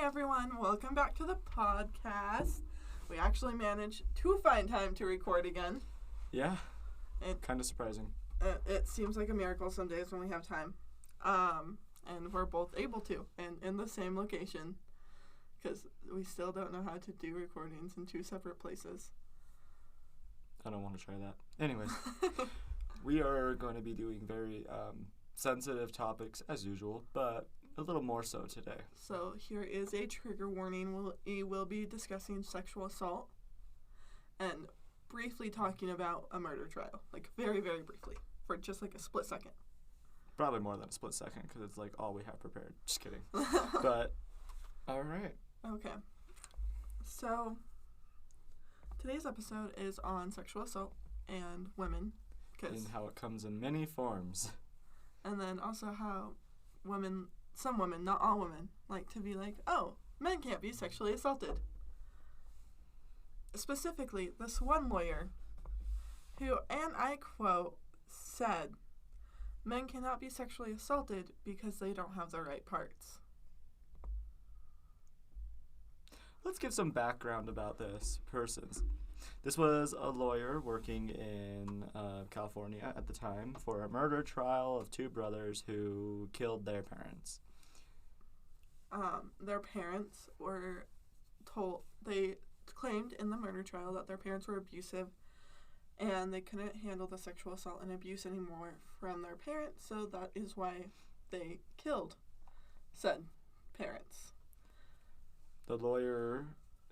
everyone, welcome back to the podcast. We actually managed to find time to record again. Yeah, kind of surprising. It seems like a miracle some days when we have time. And we're both able to, and in the same location, because we still don't know how to do recordings in two separate places. I don't want to try that. Anyways, we are going to be doing very sensitive topics as usual, but a little more so today. So here is a trigger warning. We will be discussing sexual assault and briefly talking about a murder trial. Like, very, very briefly. For just like a split second. Probably more than a split second because it's like all we have prepared. Just kidding. But, all right. Okay. So, today's episode is on sexual assault and women. And how it comes in many forms. And then also how women, some women, not all women, like to be like, oh, men can't be sexually assaulted. Specifically, this one lawyer who, and I quote, said, men cannot be sexually assaulted because they don't have the right parts. Let's give some background about this person. This was a lawyer working in California at the time for a murder trial of two brothers who killed their parents. Their parents were told, they claimed in the murder trial that their parents were abusive and they couldn't handle the sexual assault and abuse anymore from their parents, so that is why they killed said parents. The lawyer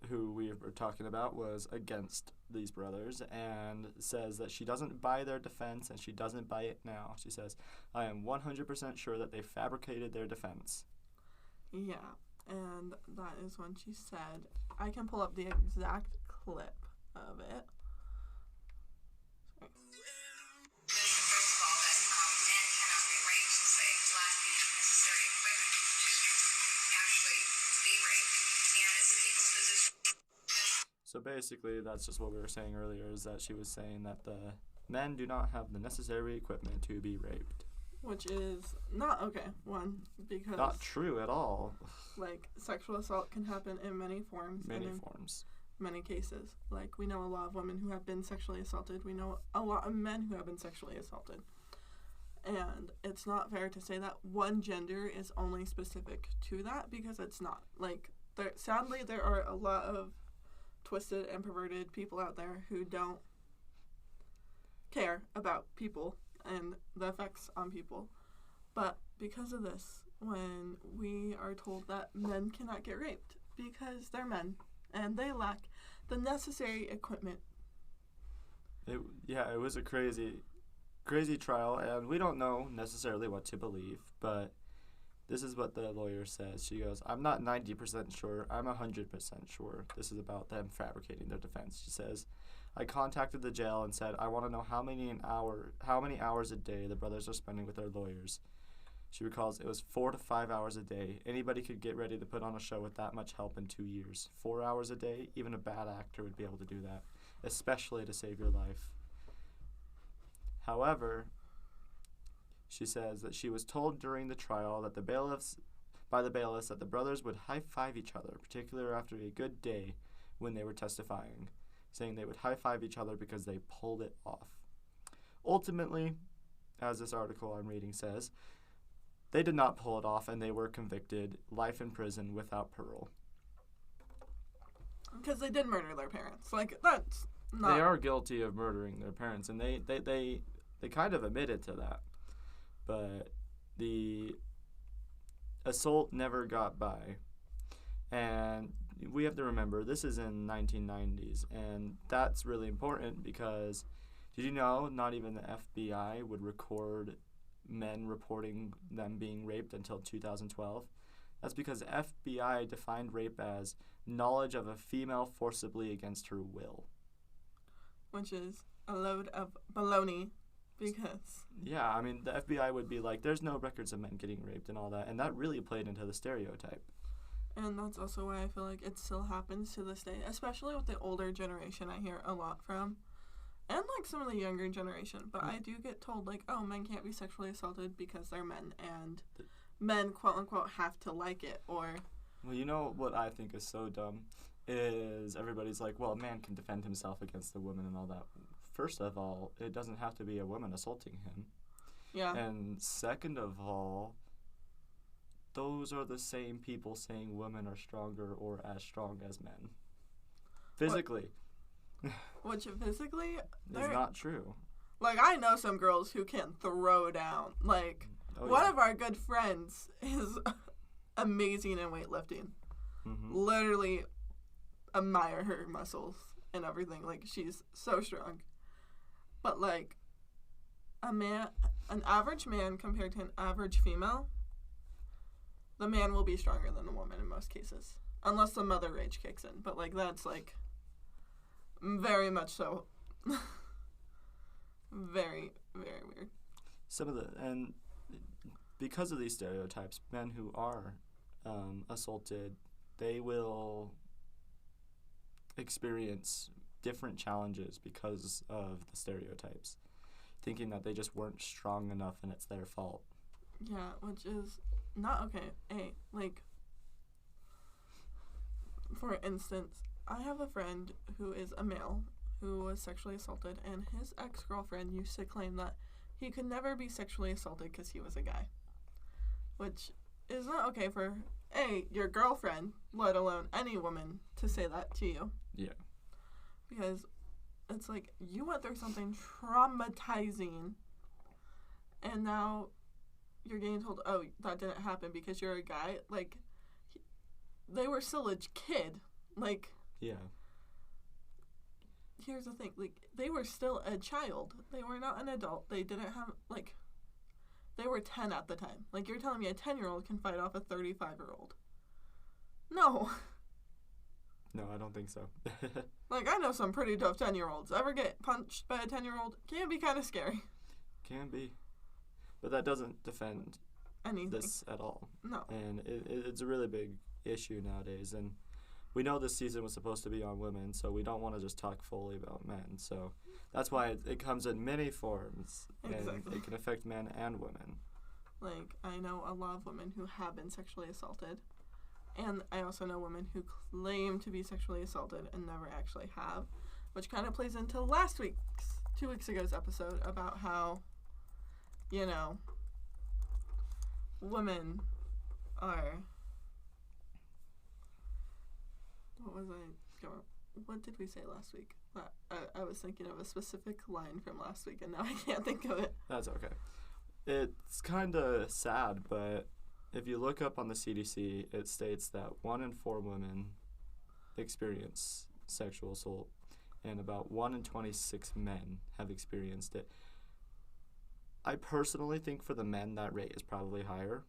who we were talking about was against these brothers and says that she doesn't buy their defense and she doesn't buy it now. She says, I am 100% sure that they fabricated their defense. Yeah, and that is when she said, I can pull up the exact clip of it. So basically, that's just what we were saying earlier, is that she was saying that the men do not have the necessary equipment to be raped. Which is not okay, one, because... Not true at all. Like, sexual assault can happen in many forms. Many forms. Many cases. Like, we know a lot of women who have been sexually assaulted. We know a lot of men who have been sexually assaulted. And it's not fair to say that one gender is only specific to that, because it's not. Like, sadly, there are a lot of twisted and perverted people out there who don't care about people and the effects on people. But because of this, when we are told that men cannot get raped because they're men and they lack the necessary equipment. It was a crazy trial, and we don't know necessarily what to believe, but this is what the lawyer says. She goes, I'm not 90% sure, I'm 100% sure this is about them fabricating their defense. She says, I contacted the jail and said, I want to know how many hours a day the brothers are spending with their lawyers. She recalls it was 4 to 5 hours a day. Anybody could get ready to put on a show with that much help in 2 years. 4 hours a day, even a bad actor would be able to do that, especially to save your life. However, she says that she was told during the trial that the bailiffs that the brothers would high-five each other, particularly after a good day when they were testifying, saying they would high-five each other because they pulled it off. Ultimately, as this article I'm reading says, they did not pull it off and they were convicted, life in prison without parole. Because they did murder their parents. Like, that's not... They are guilty of murdering their parents, and they kind of admitted to that. But the assault never got by. And we have to remember, this is in 1990s, and that's really important because did you know not even the FBI would record men reporting them being raped until 2012? That's because the FBI defined rape as knowledge of a female forcibly against her will. Which is a load of baloney. Because... Yeah, I mean, the FBI would be like, there's no records of men getting raped and all that, and that really played into the stereotype. And that's also why I feel like it still happens to this day, especially with the older generation I hear a lot from, and like some of the younger generation. But I do get told, like, oh, men can't be sexually assaulted because they're men, and men, quote unquote, have to like it, or Well, you know what I think is so dumb is everybody's like, well, a man can defend himself against a woman and all that. First of all, it doesn't have to be a woman assaulting him. Yeah. And second of all, those are the same people saying women are stronger or as strong as men. Physically. Which physically is not true. Like, I know some girls who can throw down. Like, one of our good friends is amazing in weightlifting. Mm-hmm. Literally admire her muscles and everything. Like, she's so strong. But, like, an average man compared to an average female, the man will be stronger than the woman in most cases. Unless the mother rage kicks in. But, like, that's, like, very much so. Very, very weird. And because of these stereotypes, men who are assaulted, they will experience different challenges because of the stereotypes, thinking that they just weren't strong enough and it's their fault. Yeah, which is not okay. Like, for instance, I have a friend who is a male who was sexually assaulted, and his ex-girlfriend used to claim that he could never be sexually assaulted because he was a guy. Which is not okay for, your girlfriend, let alone any woman, to say that to you. Yeah. Because it's like, you went through something traumatizing, and now you're getting told, oh, that didn't happen because you're a guy. Like, they were still a kid. Like... Yeah. Here's the thing, like, they were still a child. They were not an adult. They didn't have, like, they were 10 at the time. Like, you're telling me a 10-year-old can fight off a 35-year-old. No. No, I don't think so. Like, I know some pretty tough 10-year-olds. Ever get punched by a 10-year-old can be kind of scary. Can be. But that doesn't defend anything this at all. No. And it's a really big issue nowadays. And we know this season was supposed to be on women, so we don't want to just talk fully about men. So that's why it comes in many forms. Exactly. And it can affect men and women. Like, I know a lot of women who have been sexually assaulted. And I also know women who claim to be sexually assaulted and never actually have. Which kind of plays into 2 weeks ago's episode about how, you know, women are... What did we say last week? I was thinking of a specific line from last week, and now I can't think of it. That's okay. It's kind of sad, but if you look up on the CDC, it states that 1 in 4 women experience sexual assault, and about 1 in 26 men have experienced it. I personally think for the men, that rate is probably higher.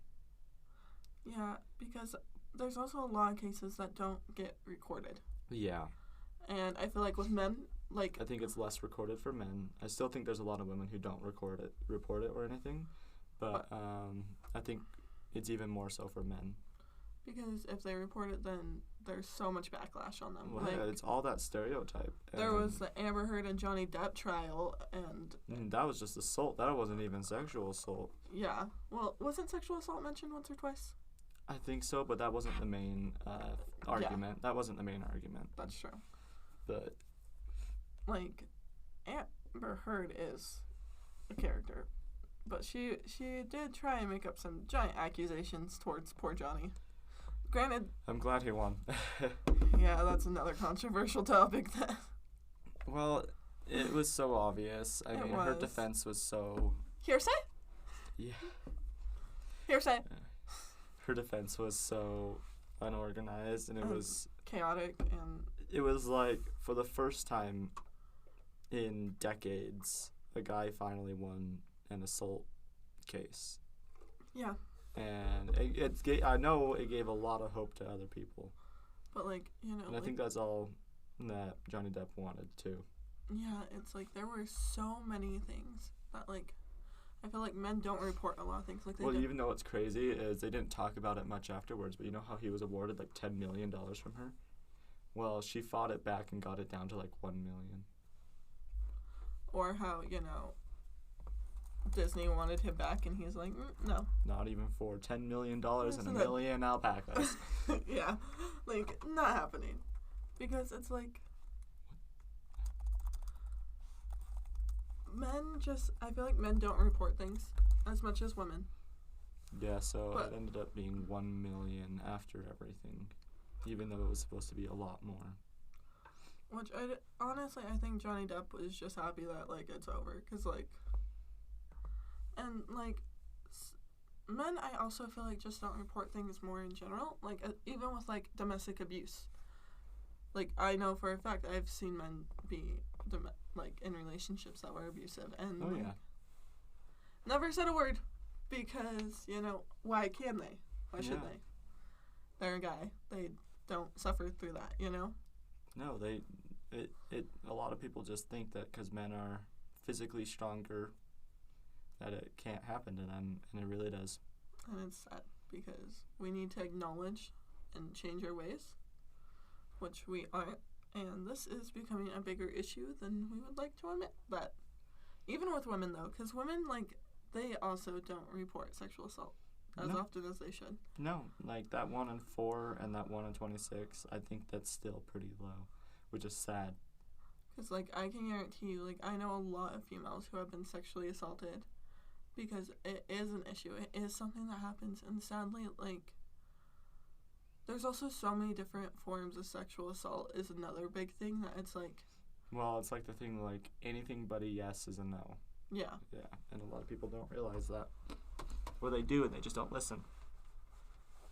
Yeah, because there's also a lot of cases that don't get recorded. Yeah. And I feel like with men, like... I think it's less recorded for men. I still think there's a lot of women who don't report it or anything. But I think it's even more so for men. Because if they report it, then there's so much backlash on them. Well, yeah, it's all that stereotype. There was the Amber Heard and Johnny Depp trial, and... that was just assault. That wasn't even sexual assault. Yeah. Well, wasn't sexual assault mentioned once or twice? I think so, but that wasn't the main argument. Yeah. That wasn't the main argument. That's true. But... like, Amber Heard is a character. But she did try and make up some giant accusations towards poor Johnny. Granted... I'm glad he won. Yeah, that's another controversial topic. Well, it was so obvious. I mean, her defense was so... Hearsay? Yeah. Hearsay. Her defense was so unorganized, and it was... chaotic, and... It was like, for the first time in decades, a guy finally won an assault case. Yeah. And I know it gave a lot of hope to other people. But, like, you know... And I think that's all that Johnny Depp wanted, too. Yeah, it's like, there were so many things that, like... I feel like men don't report a lot of things. Like they even though what's crazy is they didn't talk about it much afterwards, but you know how he was awarded, like, $10 million from her? Well, she fought it back and got it down to, like, $1 million. Or how, you know, Disney wanted him back, and he's like, no. Not even for $10 million and Isn't a it- million alpacas. Yeah, like, not happening. Because it's like, I feel like men don't report things as much as women. Yeah, so But- it ended up being 1 million after everything, even though it was supposed to be a lot more. Which, honestly, I think Johnny Depp was just happy that, like, it's over. Because, like, and, like, men, I also feel like just don't report things more in general. Like, even with, like, domestic abuse. Like, I know for a fact I've seen men be, like, in relationships that were abusive. And, Oh, like, yeah. never said a word. Because, you know, why can they? Why should Yeah. they? They're a guy. They don't suffer through that, you know? No, a lot of people just think that because men are physically stronger, that it can't happen to them, and it really does. And it's sad because we need to acknowledge and change our ways, which we aren't. And this is becoming a bigger issue than we would like to admit. That even with women, though, because women, like, they also don't report sexual assault as No. often as they should. No, like that 1 in 4 and that 1 in 26, I think that's still pretty low, which is sad. Because, like, I can guarantee you, like, I know a lot of females who have been sexually assaulted because it is an issue. It is something that happens. And sadly, like, there's also so many different forms of sexual assault is another big thing that it's like, Well, it's like the thing, like, anything but a yes is a no. yeah. Yeah, and a lot of people don't realize that. Or they do, and they just don't listen.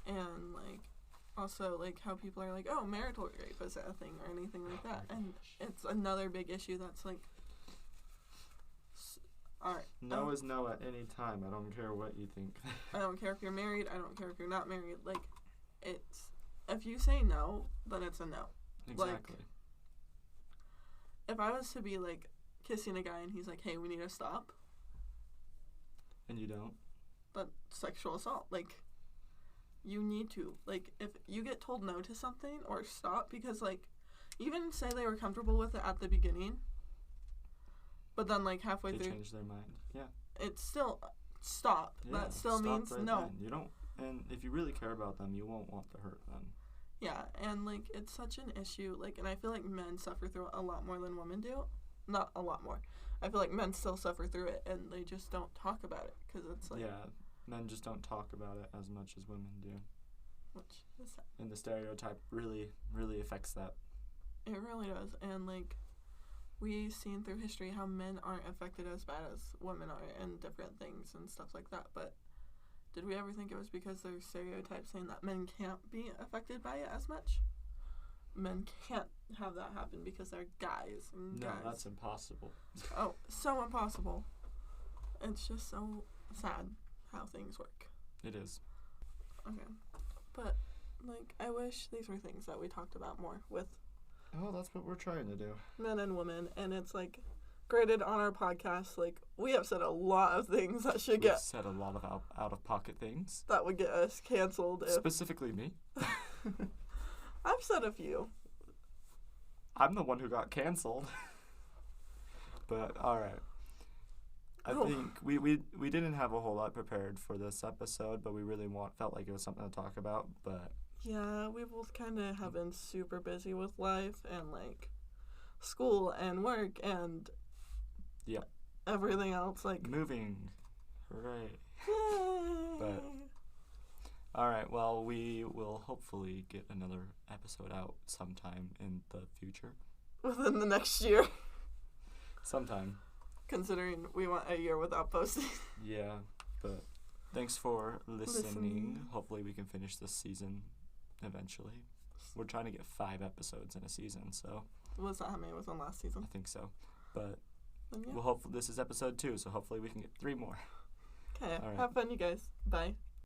And, like, also, like, how people are like, oh, marital rape is a thing or anything like that. And it's another big issue that's like, alright. No is no at any time. I don't care what you think. I don't care if you're married. I don't care if you're not married. Like, it's, if you say no, then it's a no. Exactly. If I was to be, like, kissing a guy and he's like, hey, we need to stop, And you don't? that's sexual assault. Like, you need to. Like, if you get told no to something or stop, because, like, even say they were comfortable with it at the beginning, but then, like, halfway They through, change their mind. Yeah. it's still stop. Yeah, That still stop means right no. then. You don't, and if you really care about them, you won't want to hurt them. Yeah, and, like, it's such an issue. Like, and I feel like men suffer through it a lot more than women do. Not a lot more. I feel like men still suffer through it, and they just don't talk about it, because it's, like, Yeah, men just don't talk about it as much as women do. which is sad. And the stereotype really, really affects that. It really does, and, like, we've seen through history how men aren't affected as bad as women are in different things and stuff like that, but did we ever think it was because there's stereotypes saying that men can't be affected by it as much? Men can't have that happen because they're guys and No, guys. that's impossible. Oh, so impossible. It's just so sad how things work. It is. Okay. But, like, I wish these were things that we talked about more with Oh, that's what we're trying to do. men and women, and it's, like, graded on our podcast. Like, we have said a lot of things that should We've get, said a lot of out-of-pocket things. that would get us canceled if, Specifically me. I've said a few. I'm the one who got canceled. But, alright. I Oh. think we didn't have a whole lot prepared for this episode, but we really felt like it was something to talk about. But Yeah, we both kind of have been super busy with life and, like, school and work and Yep. everything else. Like, moving. Hooray. yay! But- Alright, well, we will hopefully get another episode out sometime in the future. Within the next year, Sometime. considering we went a year without posting. Yeah, but thanks for listening. Listening. Hopefully we can finish this season eventually. We're trying to get 5 episodes in a season, so Was that how many was on last I season? think so. But Then, yeah. we'll hopefully this is episode 2, so hopefully we can get 3 more. Okay, All right. have fun, you guys. Bye.